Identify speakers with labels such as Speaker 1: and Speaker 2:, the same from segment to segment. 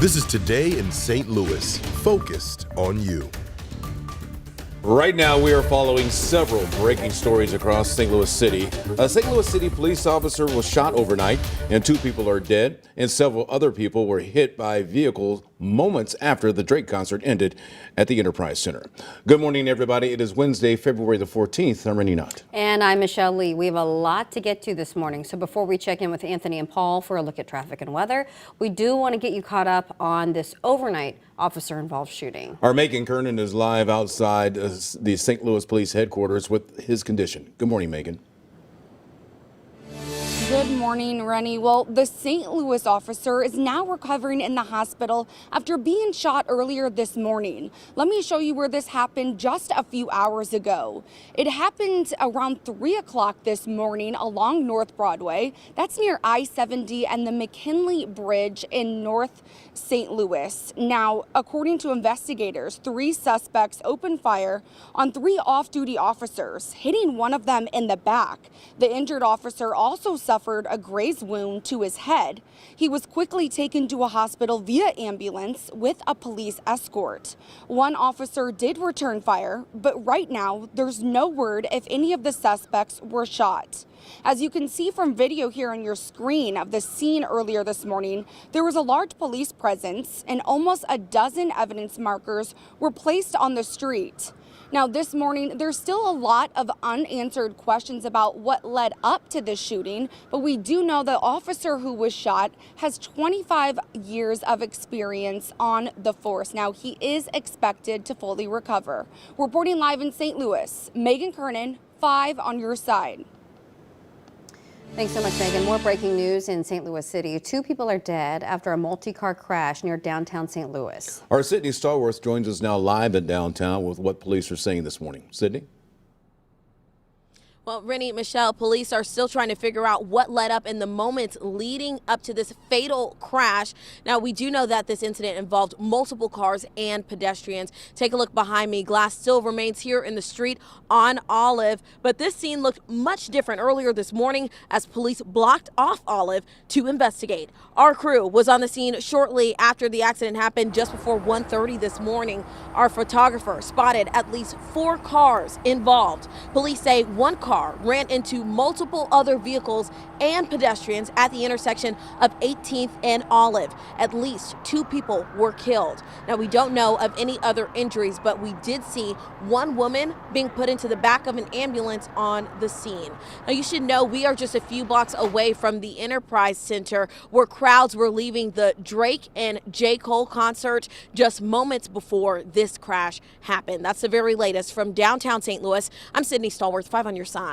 Speaker 1: This is Today in St. Louis, focused on you.
Speaker 2: Right now, we are following several breaking stories across St. Louis City. A St. Louis City police officer was shot overnight, and 2 people are dead, and several other people were hit by vehicles moments after the Drake concert ended at the Enterprise Center. Good morning, everybody. It is Wednesday, February the 14th. I'm Rennie Knott.
Speaker 3: And I'm Michelle Lee. We have a lot to get to this morning. So before we check in with Anthony and Paul for a look at traffic and weather, we do want to get you caught up on this overnight officer-involved shooting.
Speaker 2: Our Megan Kernan is live outside the St. Louis Police headquarters with his condition. Good morning, Megan.
Speaker 4: Good morning, Rennie. Well, the St. Louis officer is now recovering in the hospital after being shot earlier this morning. Let me show you where this happened just a few hours ago. It happened around 3 o'clock this morning along North Broadway. That's near I-70 and the McKinley Bridge in North St. Louis. Now, according to investigators, 3 suspects opened fire on 3 off-duty officers, hitting one of them in the back. The injured officer also suffered a graze wound to his head. He was quickly taken to a hospital via ambulance with a police escort. One officer did return fire, but right now there's no word if any of the suspects were shot. As you can see from video here on your screen of the scene earlier this morning, there was a large police presence and almost a dozen evidence markers were placed on the street. Now, this morning, there's still a lot of unanswered questions about what led up to this shooting, but we do know the officer who was shot has 25 years of experience on the force. Now, he is expected to fully recover. Reporting live in St. Louis, Megan Kernan, 5 on your side.
Speaker 3: Thanks so much, Megan. More breaking news in St. Louis City. 2 people are dead after a multi-car crash near downtown St. Louis.
Speaker 2: Our Sydney Stallworth joins us now live in downtown with what police are saying this morning. Sydney?
Speaker 5: Well, Rennie, Michelle, police are still trying to figure out what led up in the moments leading up to this fatal crash. Now, we do know that this incident involved multiple cars and pedestrians. Take a look behind me. Glass still remains here in the street on Olive, but this scene looked much different earlier this morning as police blocked off Olive to investigate. Our crew was on the scene shortly after the accident happened, just before 1:30 this morning. Our photographer spotted at least 4 cars involved. Police say 1 car ran into multiple other vehicles and pedestrians at the intersection of 18th and Olive. At least 2 people were killed. Now, we don't know of any other injuries, but we did see 1 woman being put into the back of an ambulance on the scene. Now, you should know we are just a few blocks away from the Enterprise Center, where crowds were leaving the Drake and J. Cole concert just moments before this crash happened. That's the very latest from downtown St. Louis. I'm Sydney Stallworth, 5 on your side.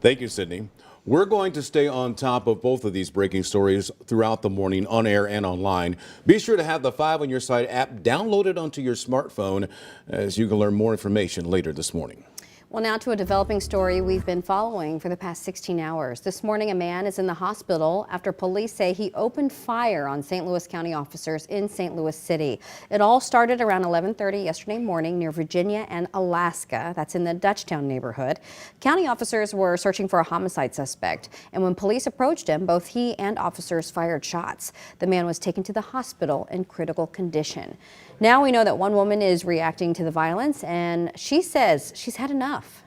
Speaker 2: Thank you, Sydney. We're going to stay on top of both of these breaking stories throughout the morning, on air and online. Be sure to have the 5 on your side app downloaded onto your smartphone, as you can learn more information later this morning.
Speaker 3: Well, now to a developing story we've been following for the past 16 hours. This morning, a man is in the hospital after police say he opened fire on St. Louis County officers in St. Louis City. It all started around 11:30 yesterday morning near Virginia and Alaska. That's in the Dutchtown neighborhood. County officers were searching for a homicide suspect, and when police approached him, both he and officers fired shots. The man was taken to the hospital in critical condition. Now we know that one woman is reacting to the violence, and she says she's had enough.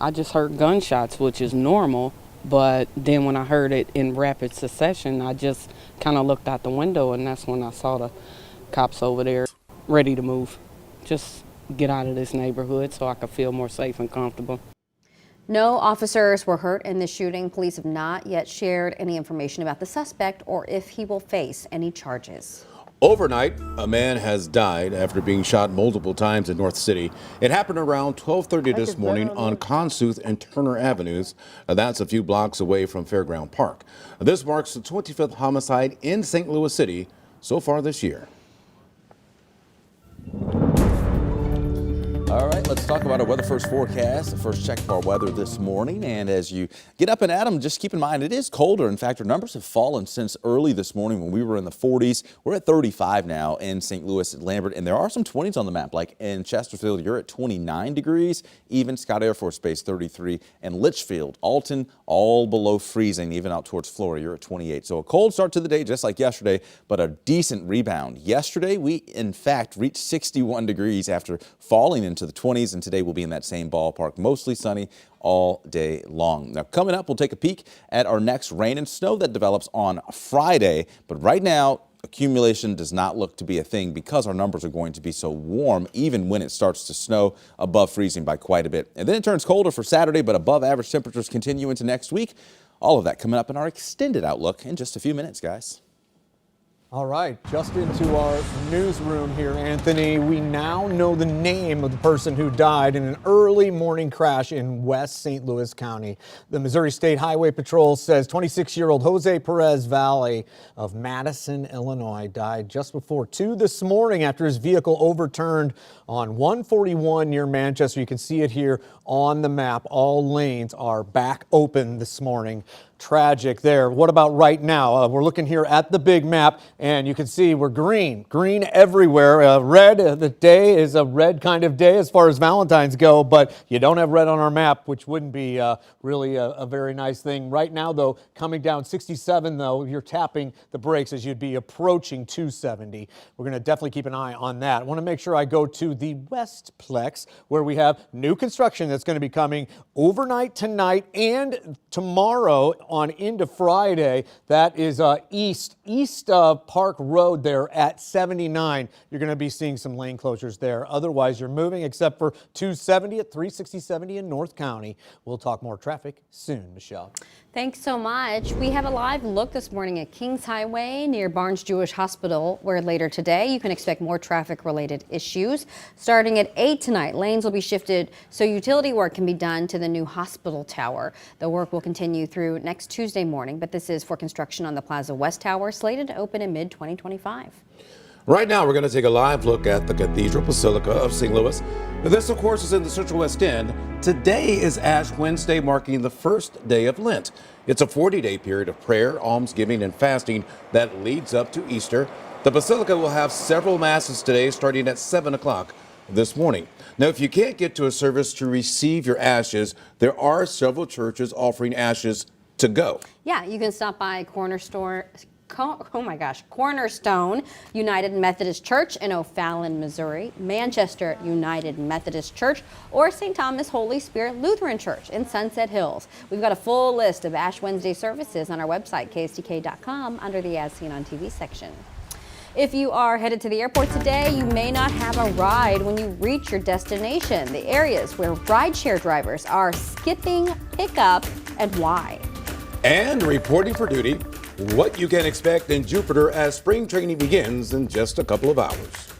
Speaker 6: I just heard gunshots, which is normal, but then when I heard it in rapid succession, I just kind of looked out the window, and that's when I saw the cops over there ready to move. Just get out of this neighborhood so I could feel more safe and comfortable.
Speaker 3: No officers were hurt in the shooting. Police have not yet shared any information about the suspect or if he will face any charges.
Speaker 2: Overnight, a man has died after being shot multiple times in North City. It happened around 12:30 this morning on Kossuth and Turner Avenues. That's a few blocks away from Fairground Park. This marks the 25th homicide in St. Louis City so far this year.
Speaker 7: All right. let's talk about our weather first forecast, the first check of our weather this morning. And as you get up and at them, just keep in mind it is colder. In fact, our numbers have fallen since early this morning when we were in the 40s. We're at 35 now in St. Louis at Lambert, and there are some 20s on the map, like in Chesterfield, you're at 29 degrees, even Scott Air Force Base 33, and Litchfield, Alton, all below freezing, even out towards Florida, you're at 28. So a cold start to the day, just like yesterday, but a decent rebound. Yesterday, we in fact reached 61 degrees after falling into the 20s, and today we'll be in that same ballpark, mostly sunny all day long. Now, coming up, we'll take a peek at our next rain and snow that develops on Friday, but right now, accumulation does not look to be a thing because our numbers are going to be so warm even when it starts to snow above freezing by quite a bit. And then it turns colder for Saturday, but above average temperatures continue into next week. All of that coming up in our extended outlook in just a few minutes, guys.
Speaker 8: All right, just into our newsroom here, Anthony. We now know the name of the person who died in an early morning crash in West St. Louis County. The Missouri State Highway Patrol says 26-year-old Jose Perez Valle of Madison, Illinois, died just before 2 this morning after his vehicle overturned on 141 near Manchester. You can see it here on the map. All lanes are back open this morning. Tragic there. What about right now? We're looking here at the big map, and you can see we're green everywhere. Red, the day is a red kind of day as far as Valentine's go, but you don't have red on our map, which wouldn't be really a very nice thing. Right now, though, coming down 67, though, you're tapping the brakes as you'd be approaching 270. We're going to definitely keep an eye on that. I want to make sure I go to the Westplex, where we have new construction that's going to be coming overnight tonight and tomorrow on into Friday. That is East Park Road there at 79. You're going to be seeing some lane closures there. Otherwise, you're moving except for 270 at 360-70 in North County. We'll talk more traffic soon, Michelle.
Speaker 3: Thanks so much. We have a live look this morning at Kings Highway near Barnes Jewish Hospital, where later today you can expect more traffic-related issues. Starting at 8 tonight, lanes will be shifted so utility work can be done to the new hospital tower. The work will continue through next Tuesday morning, but this is for construction on the Plaza West Tower, slated to open in mid-2025.
Speaker 2: Right now, we're going to take a live look at the Cathedral Basilica of St. Louis. This, of course, is in the Central West End. Today is Ash Wednesday, marking the first day of Lent. It's a 40-day period of prayer, almsgiving, and fasting that leads up to Easter. The Basilica will have several masses today, starting at 7 o'clock this morning. Now, if you can't get to a service to receive your ashes, there are several churches offering ashes to go.
Speaker 3: Yeah, you can stop by Cornerstone United Methodist Church in O'Fallon, Missouri, Manchester United Methodist Church, or St. Thomas Holy Spirit Lutheran Church in Sunset Hills. We've got a full list of Ash Wednesday services on our website, KSDK.com, under the As Seen on TV section. If you are headed to the airport today, you may not have a ride when you reach your destination. The areas where rideshare drivers are skipping pickup and why.
Speaker 2: And reporting for duty, what you can expect in Jupiter as spring training begins in just a couple of hours.